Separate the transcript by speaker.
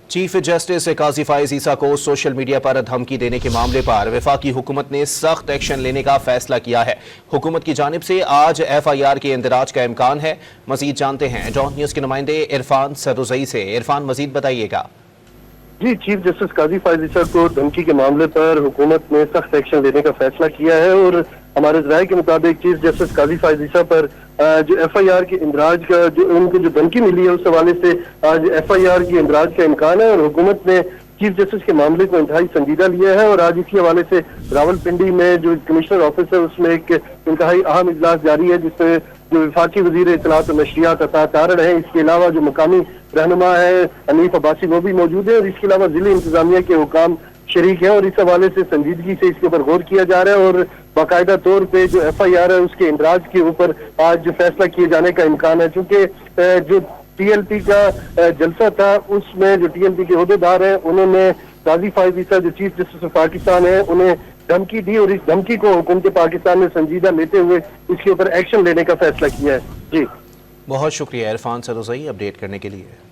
Speaker 1: Chief justice قاضی فائز عیسیٰ کو social media پر دھمکی دینے کے معاملے پر وفاقی حکومت نے سخت ایکشن لینے کا فیصلہ کیا ہے۔ حکومت کی جانب سے آج FIR کے اندراج کا امکان ہے۔ مزید جانتے ہیں ڈان نیوز کے نمائندے عرفان سروزئی سے۔ عرفان، مزید بتائیے گا۔
Speaker 2: جی، چیف جسٹس قاضی فائز عیسیٰ کو دھمکی کے معاملے پر حکومت نے سخت ایکشن لینے کا فیصلہ کیا ہے اور ہمارے ذرائع کے مطابق چیف جسٹس قاضی فائز عیسیٰ پر جو FIR کے اندراج کا ان کو جو دھمکی ملی ہے اس حوالے سے آج FIR کے اندراج کا امکان ہے اور حکومت نے چیف جسٹس کے معاملے کو انتہائی سنجیدہ لیا ہے اور آج اسی حوالے سے راولپنڈی میں جو کمشنر آفس ہے اس میں ایک انتہائی اہم اجلاس جاری ہے جس میں جو وفاقی وزیر اطلاعات و نشریات عطا تارڑ ہیں، اس کے علاوہ جو مقامی رہنما ہے حنیف عباسی وہ بھی موجود ہیں اور اس کے علاوہ ضلعی انتظامیہ کے حکام شریک ہیں اور اس حوالے سے سنجیدگی سے اس کے اوپر غور کیا جا رہا ہے اور باقاعدہ طور پہ جو FIR ہے اس کے اندراج کے اوپر آج جو فیصلہ کیے جانے کا امکان ہے، چونکہ جو TLP کا جلسہ تھا اس میں جو TLP کے عہدیدار ہیں انہوں نے قاضی فائز عیسیٰ جو چیف جسٹس آف پاکستان ہے انہیں دھمکی دی اور اس دھمکی کو حکومت پاکستان نے سنجیدہ لیتے ہوئے اس کے اوپر ایکشن لینے کا فیصلہ کیا ہے۔ جی
Speaker 1: بہت شکریہ عرفان سروزئی اپڈیٹ کرنے کے لیے۔